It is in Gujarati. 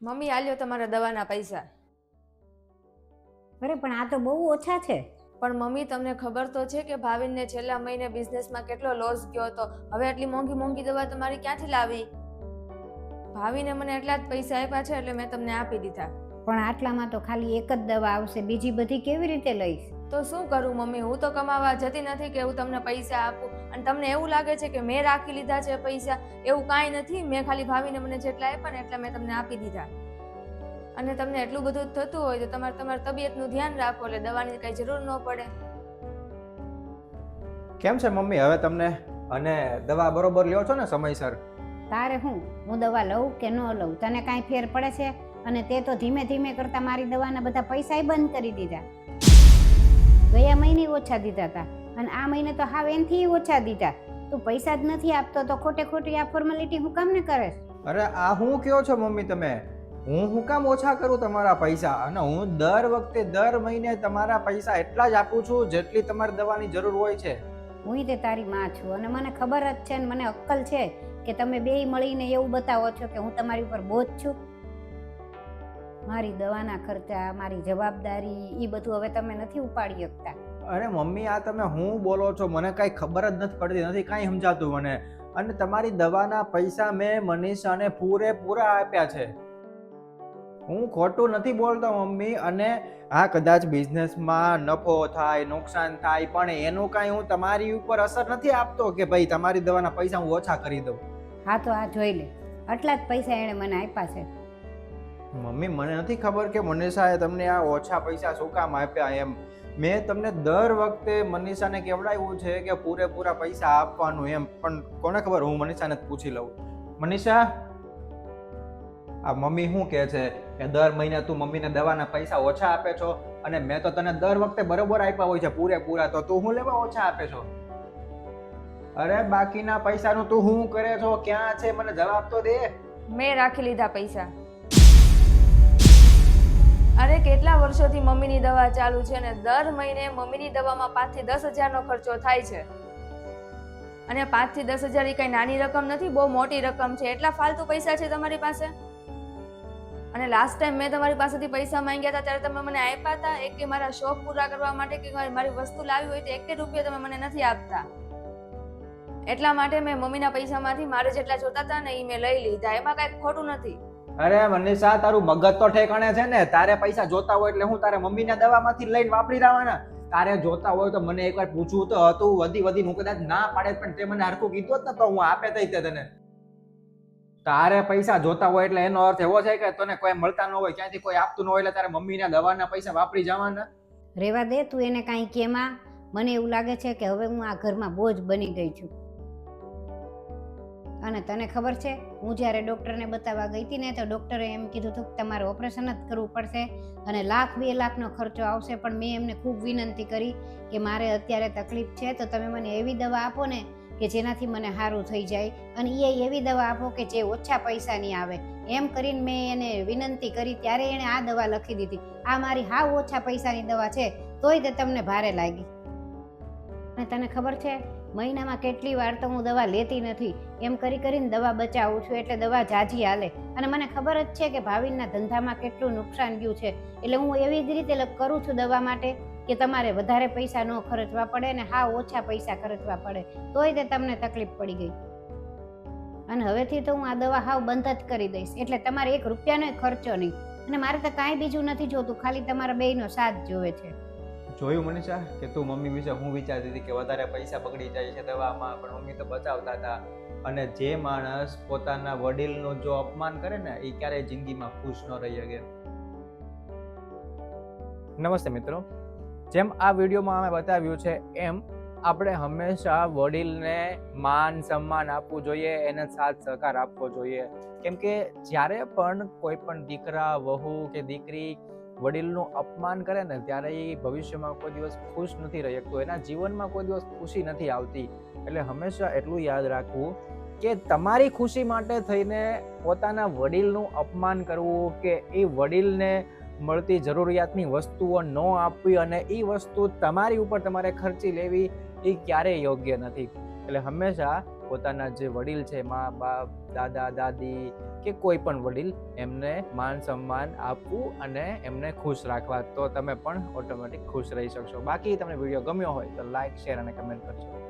મમ્મી આલ્યો તમારા દવાના પૈસા. અરે પણ આ તો બહુ ઓછા છે. પણ મમ્મી તમને ખબર તો છે કે ભાવિનને છેલ્લા મહિને બિઝનેસમાં કેટલો લોસ ગયો હતો. હવે એટલી મોંઘી મોંઘી દવા તમારી ક્યાંથી લાવી? ભાવિને મને એટલા જ પૈસા આપ્યા છે એટલે મેં તમને આપી દીધા. પણ આટલામાં તો ખાલી એક જ દવા આવશે, બીજી બધી કેવી રીતે લઈશ? તો શું કરું મમ્મી, હું તો કમાવા જતી નથી કે હું તમને પૈસા આપું. અને તમને એવું લાગે છે કે મેં રાખી લીધા છે પૈસા? એવું કાંઈ નથી. મેં ખાલી ભાવિને મને જેટલા આપ્યા ને એટલા મેં તમને આપી દીધા. અને તમને એટલું બધું થતું હોય તો તમારી તબિયતનું ધ્યાન રાખો, એટલે દવાની કઈ જરૂર ન પડે. કેમ છે મમ્મી હવે તમને? અને દવા બરોબર લ્યો છો ને સમયસર? તારે હું દવા લઉં કે ન લઉં, તને કાંઈ ફેર પડે છે? અને તે તો ધીમે ધીમે કરતા મારી દવાના બધા પૈસા બંધ કરી દીધા. ગયા મહિને ઓછા દીધા હતા અને આ મહિને તો હાવ એનથી ઓછા દીધા. તું પૈસા જ નથી આપતો તો ખોટે ખોટી આ ફોર્માલિટી હું કામ ને કરે? અરે આ હું કયો છો મમ્મી તમે? હું કામ ઓછા કરું તમારા પૈસા? અને હું દર વખતે દર મહિને તમારા પૈસા એટલા જ આપું છું જેટલી તમારી દવાની જરૂર હોય છે. હું તે તારી માં છું અને મને ખબર જ છે ને મને અક્કલ છે કે તમે બેય મળીને એવું બતાવો છો કે હું તમારી ઉપર બોજ છું. મારી દવાના ખર્ચા, મારી જવાબદારી, એ બધું હવે તમે નથી ઉપાડી શકતા. અરે મમ્મી આ તમે હું બોલો છો? મને કાંઈ ખબર જ નથી પડતી, નથી કાંઈ સમજાતું મને. અને તમારી દવાના પૈસા મેં મનીષાને પૂરેપૂરા આપ્યા છે. હું ખોટું નથી બોલતો મમ્મી. અને હા કદાચ બિઝનેસમાં નફો થાય, નુકસાન થાય, પણ એનું કાંઈ હું તમારી ઉપર અસર નથી આપતો કે ભાઈ તમારી દવાના પૈસા હું ઓછા કરી દઉં. હા તો આ જોઈ લે, આટલા જ પૈસા એણે મને આપ્યા છે. મમ્મી મને નથી ખબર કે મનીષાએ તમને આ ઓછા પૈસા શું કામ આપ્યા એમ. મેં તમને દર વખતે મનીષાને કહેવડાવ્યું છે કે પૂરેપૂરા પૈસા આપવાનું એમ, પણ કોને ખબર, હું મનીષાને જ પૂછી લઉં. મનીષા, આ મમ્મી શું કહે છે કે દર મહિને તું મમ્મીને દવાના પૈસા ઓછા આપે છો અને મેં તો તને દર વખતે બરોબર આપ્યા હોય છે પૂરેપૂરા, તો તું શું લેવા ઓછા આપે છો? અરે બાકીના પૈસાનું તું શું કરે છો? ક્યાં છે? મને જવાબ તો દે. મેં રાખી લીધા પૈસા. અરે કેટલા વર્ષોથી મમ્મીની દવા ચાલુ છે ને દર મહિને મમ્મીની દવામાં 5 થી 10 હજારનો ખર્ચો થાય છે. અને 5 થી 10 હજાર એ કઈ નાની રકમ નથી, બહુ મોટી રકમ છે. એટલા ફાલતુ પૈસા છે તમારી પાસે? અને લાસ્ટ ટાઈમ મેં તમારી પાસેથી પૈસા માંગ્યા હતા ત્યારે તમે મને આપ્યા હતા? એક કે મારા શોખ પૂરા કરવા માટે કે મારી વસ્તુ લાવી હોય તો 1 રૂપિયો તમે મને નથી આપતા. એટલા માટે મેં મમ્મીના પૈસામાંથી મારે જેટલા જોતા હતા ને એ મેં લઈ લીધા. એમાં કઈ ખોટું નથી. અરે મનીષા, તારું મગજ તો ઠેકાણે છે ને? તારે પૈસા જોતા હોય એટલે હું તારે મમ્મીના દવામાંથી લઈને વાપરી લાવવાના? તારે જોતા હોય તો મને એકવાર પૂછવું તો હતું. વધી હું કદાચ ના પાડે પણ તે મને હરખું કીધું જ ને તો હું આપે દઈ તને. તારે પૈસા જોતા હોય એટલે એનો અર્થ એવો છે કે તને કોઈ મળતા ન હોય, ક્યાંથી કોઈ આપતું ન હોય એટલે તારે મમ્મીના દવાના પૈસા વાપરી જવાના? રેવા દે, તું એને કાંઈ કેમાં. મને એવું લાગે છે કે હવે હું આ ઘરમાં બોજ બની ગઈ છું. અને તને ખબર છે, હું જ્યારે ડૉક્ટરને બતાવવા ગઈ હતી ને તો ડૉક્ટરે એમ કીધું હતું કે તમારે ઓપરેશન જ કરવું પડશે અને 1,00,000-2 લાખનો ખર્ચો આવશે. પણ મેં એમને ખૂબ વિનંતી કરી કે મારે અત્યારે તકલીફ છે તો તમે મને એવી દવા આપો ને કે જેનાથી મને સારું થઈ જાય, અને એ એવી દવા આપો કે જે ઓછા પૈસાની આવે. એમ કરીને મેં એને વિનંતી કરી ત્યારે એણે આ દવા લખી દીધી. આ મારી હાવ ઓછા પૈસાની દવા છે તોય તે તમને ભારે લાગી. અને તને ખબર છે, મહિનામાં કેટલી વાર તો હું દવા લેતી નથી. એમ કરીને દવા બચાવું છું એટલે દવા જાજી હાલે. અને મને ખબર જ છે કે ભાવિનના ધંધામાં કેટલું નુકસાન ગયું છે, એટલે હું એવી જ રીતે કરું છું દવા માટે કે તમારે વધારે પૈસા ન ખર્ચવા પડે અને હા ઓછા પૈસા ખર્ચવા પડે. તોય તે તમને તકલીફ પડી ગઈ. અને હવેથી તો હું આ દવા હાવ બંધ જ કરી દઈશ, એટલે તમારે 1 રૂપિયાનો ખર્ચો નહીં. અને મારે તો કાંઈ બીજું નથી જોતું, ખાલી તમારા બેયનો સાથ જોવે છે. જોયું મનીષા કે તું મમ્મી વિશે હું વિચારતી હતી કે વધારે પૈસા બગડી જાય છે દવામાં, પણ મમ્મી તો બચાવતા હતા. અને જે માણસ પોતાના વડીલનું જો અપમાન કરે ને એ ક્યારેય જિંદગીમાં ખુશ ન રહી શકે. નમસ્તે મિત્રો, જેમ આ વિડીયોમાં અમે બતાવ્યું છે એમ આપણે હંમેશા વડીલને માન સન્માન આપવું જોઈએ, એને સાથ સહકાર આપવો જોઈએ. કેમ કે જ્યારે પણ કોઈ પણ દીકરા, વહુ કે દીકરી વડીલનું અપમાન કરે ને ત્યારે એ ભવિષ્યમાં કોઈ દિવસ ખુશ નથી રહી શકતો, એના જીવનમાં કોઈ દિવસ ખુશી નથી આવતી. એટલે હંમેશા એટલું યાદ રાખવું કે તમારી ખુશી માટે થઈને પોતાના વડીલનું અપમાન કરવું કે એ વડીલને મળતી જરૂરિયાતની વસ્તુઓ ન આપવી અને એ વસ્તુ તમારી ઉપર તમારે ખર્ચી લેવી એ ક્યારેય યોગ્ય નથી. એટલે હંમેશા પોતાના જે વડીલ છે, મા બાપ, દાદા દાદી કે કોઈ પણ વડીલ, એમને માન સન્માન આપવું અને એમને ખુશ રાખવા, તો તમે પણ ઓટોમેટિક ખુશ રહી શકશો. બાકી તમને વિડીયો ગમ્યો હોય તો લાઈક, શેર અને કમેન્ટ કરજો.